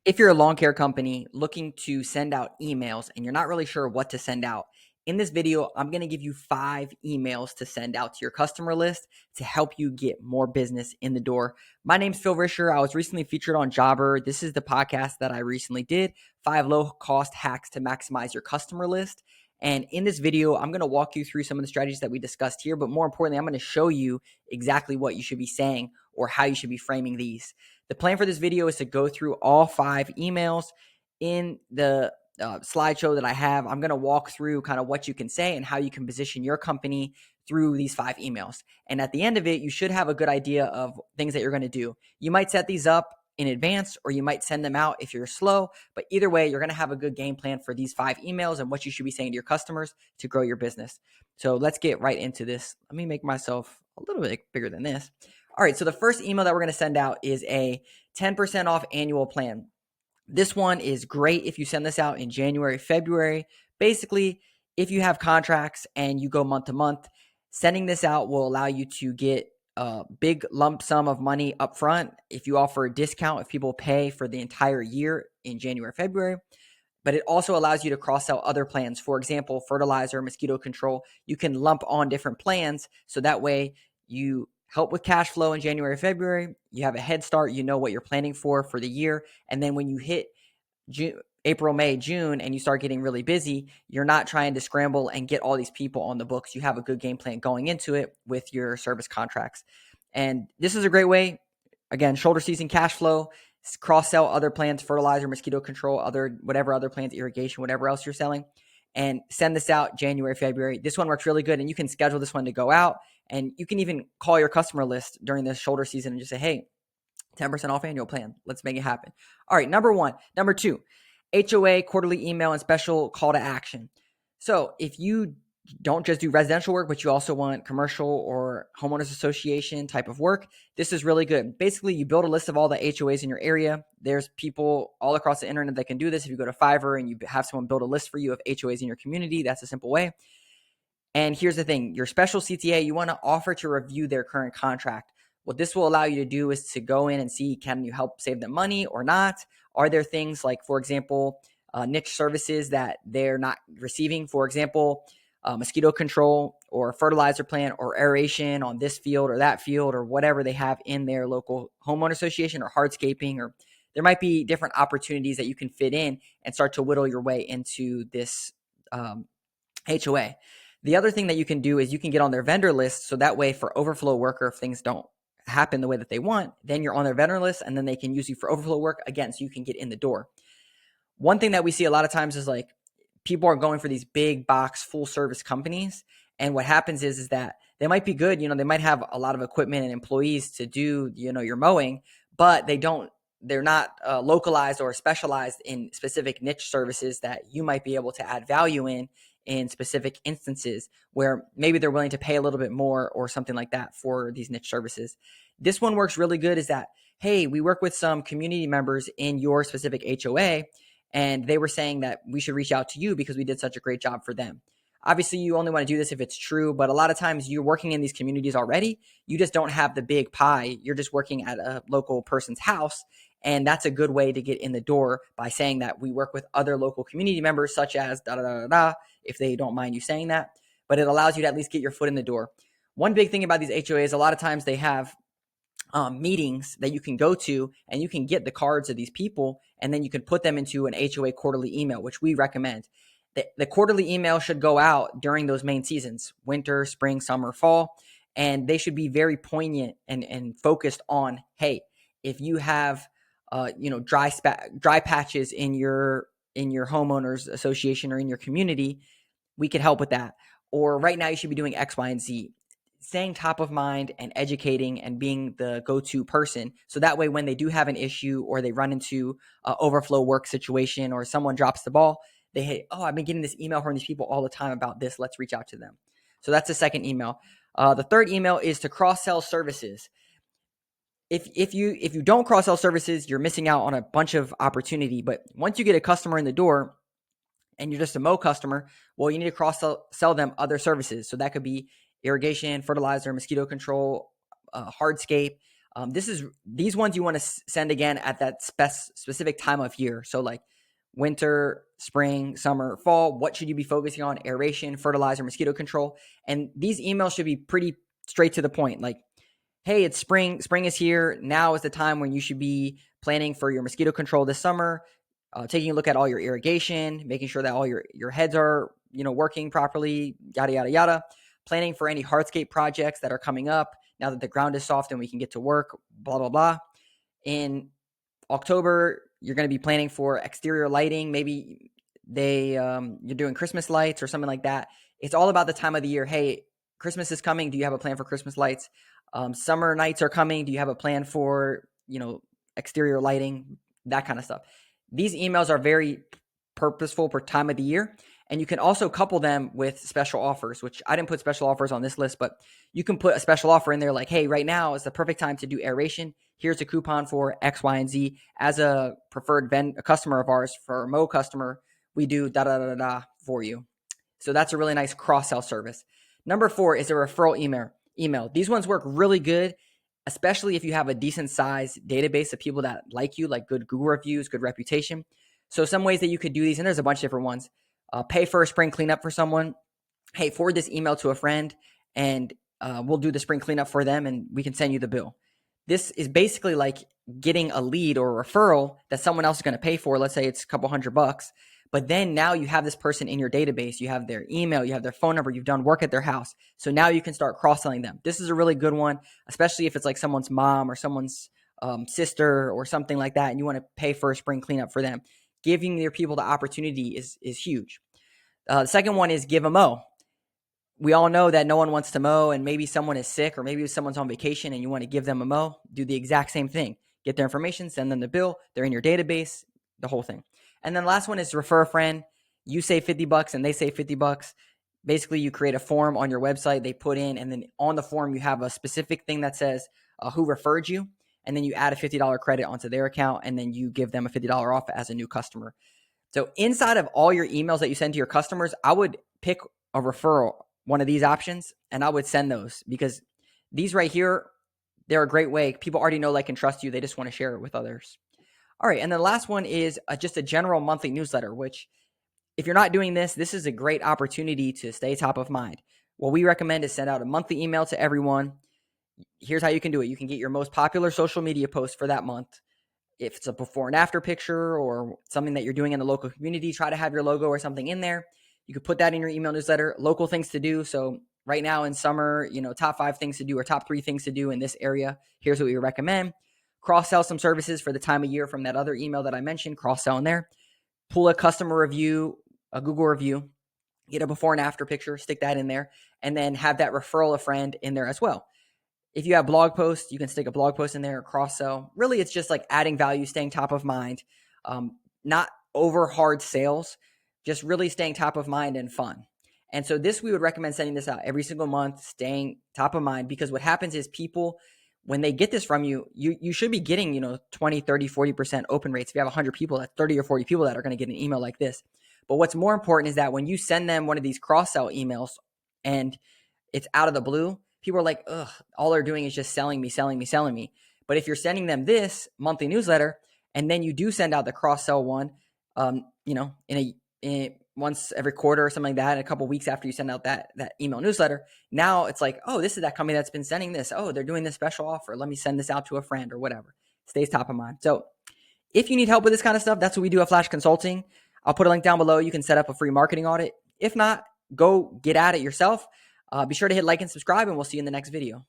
If you're a lawn care company looking to send out emails and you're not really sure what to send out, in this video, I'm going to give you 5 emails to send out to your customer list to help you get more business in the door. My name's Phil Risher. I was recently featured on Jobber. This is the podcast that I recently did, 5 low-cost hacks to maximize your customer list. And in this video, I'm going to walk you through some of the strategies that we discussed here, but more importantly, I'm going to show you exactly what you should be saying or how you should be framing these. The plan for this video is to go through all 5 emails in the slideshow that I have. I'm going to walk through kind of what you can say and how you can position your company through these 5 emails. And at the end of it, you should have a good idea of things that you're going to do. You might set these up in advance or you might send them out if you're slow, but either way, you're going to have a good game plan for these 5 emails and what you should be saying to your customers to grow your business. So let's get right into this. Let me make myself a little bit bigger than this. All right, so the first email that we're going to send out is a 10% off annual plan. This one is great if you send this out in January, February. Basically, if you have contracts and you go month to month, sending this out will allow you to get a big lump sum of money up front. If you offer a discount, if people pay for the entire year in January, February, but it also allows you to cross-sell other plans. For example, fertilizer, mosquito control, you can lump on different plans. So that way you help with cash flow in January, February. You have a head start. You know what you're planning for the year. And then when you hit April, May, June, and you start getting really busy, you're not trying to scramble and get all these people on the books. You have a good game plan going into it with your service contracts. And this is a great way, again, shoulder season cash flow, cross-sell other plans, fertilizer, mosquito control, whatever other plans, irrigation, whatever else you're selling, and send this out January, February. This one works really good, and you can schedule this one to go out, and you can even call your customer list during the shoulder season and just say, hey, 10% off annual plan. Let's make it happen. All right, number 1. Number 2, HOA, quarterly email, and special call to action. So if you don't just do residential work, but you also want commercial or homeowners association type of work, this is really good. Basically, you build a list of all the HOAs in your area. There's people all across the internet that can do this. If you go to Fiverr and you have someone build a list for you of HOAs in your community, that's a simple way. And here's the thing, your special CTA, you want to offer to review their current contract. What this will allow you to do is to go in and see, can you help save them money or not? Are there things like, for example, niche services that they're not receiving? For example, mosquito control or fertilizer plant or aeration on this field or that field or whatever they have in their local homeowner association or hardscaping, or there might be different opportunities that you can fit in and start to whittle your way into this HOA. The other thing that you can do is you can get on their vendor list. So that way for overflow work, or if things don't happen the way that they want, then you're on their vendor list and then they can use you for overflow work again, so you can get in the door. One thing that we see a lot of times is like people are going for these big box full service companies. And what happens is that they might be good. They might have a lot of equipment and employees to do, your mowing, but they're not localized or specialized in specific niche services that you might be able to add value in specific instances where maybe they're willing to pay a little bit more or something like that for these niche services. This one works really good is that, hey, we work with some community members in your specific HOA, and they were saying that we should reach out to you because we did such a great job for them. Obviously, you only want to do this if it's true, but a lot of times you're working in these communities already. You just don't have the big pie. You're just working at a local person's house. And that's a good way to get in the door by saying that we work with other local community members, such as da-da-da-da-da, if they don't mind you saying that. But it allows you to at least get your foot in the door. One big thing about these HOAs, a lot of times they have meetings that you can go to, and you can get the cards of these people, and then you can put them into an HOA quarterly email, which we recommend. The quarterly email should go out during those main seasons, winter, spring, summer, fall, and they should be very poignant and focused on, hey, if you have dry patches in your homeowners association or in your community, we could help with that. Or right now you should be doing X, Y, and Z. Staying top of mind and educating and being the go-to person. So that way, when they do have an issue or they run into an overflow work situation or someone drops the ball, I've been getting this email from these people all the time about this. Let's reach out to them. So that's the second email. The third email is to cross-sell services. If you don't cross-sell services, you're missing out on a bunch of opportunity. But once you get a customer in the door and you're just a mow customer, well, you need to cross-sell them other services. So that could be irrigation, fertilizer, mosquito control, hardscape, These ones you want to send again at that specific time of year. So like winter, spring, summer, fall. What should you be focusing on? Aeration, fertilizer, mosquito control. And these emails should be pretty straight to the point. Like, hey, it's spring. Spring is here. Now is the time when you should be planning for your mosquito control this summer, taking a look at all your irrigation, making sure that all your heads are, working properly, yada, yada, yada. Planning for any hardscape projects that are coming up now that the ground is soft and we can get to work, blah, blah, blah. In October, you're going to be planning for exterior lighting. Maybe you're doing Christmas lights or something like that. It's all about the time of the year. Hey, Christmas is coming. Do you have a plan for Christmas lights? Summer nights are coming. Do you have a plan for, exterior lighting, that kind of stuff? These emails are very purposeful per time of the year. And you can also couple them with special offers, which I didn't put special offers on this list, but you can put a special offer in there like, hey, right now is the perfect time to do aeration. Here's a coupon for X, Y, and Z. As a preferred a customer of ours, for a Mo customer, we do da-da-da-da for you. So that's a really nice cross-sell service. Number 4 is a referral email. These ones work really good, especially if you have a decent size database of people that like you, like good Google reviews, good reputation. So some ways that you could do these, and there's a bunch of different ones. Pay for a spring cleanup for someone. Hey, forward this email to a friend and we'll do the spring cleanup for them and we can send you the bill. This is basically like getting a lead or a referral that someone else is going to pay for. Let's say it's a couple $100, but then now you have this person in your database. You have their email, you have their phone number, you've done work at their house. So now you can start cross-selling them. This is a really good one, especially if it's like someone's mom or someone's sister or something like that, and you want to pay for a spring cleanup for them. Giving your people the opportunity is huge. The second one is give a mow. We all know that no one wants to mow, and maybe someone is sick or maybe someone's on vacation and you want to give them a mow. Do the exact same thing. Get their information, send them the bill. They're in your database, the whole thing. And then last one is refer a friend. You say $50 and they say $50. Basically, you create a form on your website. They put in, and then on the form, you have a specific thing that says who referred you. And then you add a $50 credit onto their account, and then you give them a $50 off as a new customer. So inside of all your emails that you send to your customers, I would pick a referral, one of these options, and I would send those, because these right here, they're a great way. People already know, like, and trust you. They just want to share it with others. All right. And the last one is just a general monthly newsletter, which if you're not doing this, this is a great opportunity to stay top of mind. What we recommend is send out a monthly email to everyone. Here's how you can do it. You can get your most popular social media post for that month. If it's a before and after picture or something that you're doing in the local community, try to have your logo or something in there. You could put that in your email newsletter. Local things to do. So right now in summer, top 5 things to do or top 3 things to do in this area. Here's what we recommend. Cross-sell some services for the time of year from that other email that I mentioned. Cross-sell in there. Pull a customer review, a Google review. Get a before and after picture. Stick that in there. And then have that referral a friend in there as well. If you have blog posts, you can stick a blog post in there, cross-sell. Really, it's just like adding value, staying top of mind, not over hard sales, just really staying top of mind and fun. And so we would recommend sending this out every single month, staying top of mind, because what happens is people, when they get this from you, you should be getting, 20, 30, 40% open rates. If you have 100 people, that's 30 or 40 people that are going to get an email like this. But what's more important is that when you send them one of these cross-sell emails and it's out of the blue, people are like, ugh, all they're doing is just selling me. But if you're sending them this monthly newsletter, and then you do send out the cross-sell one, in once every quarter or something like that, a couple weeks after you send out that email newsletter, now it's like, oh, this is that company that's been sending this. Oh, they're doing this special offer. Let me send this out to a friend or whatever. Stays top of mind. So if you need help with this kind of stuff, that's what we do at Flash Consulting. I'll put a link down below. You can set up a free marketing audit. If not, go get at it yourself. Be sure to hit like and subscribe, and we'll see you in the next video.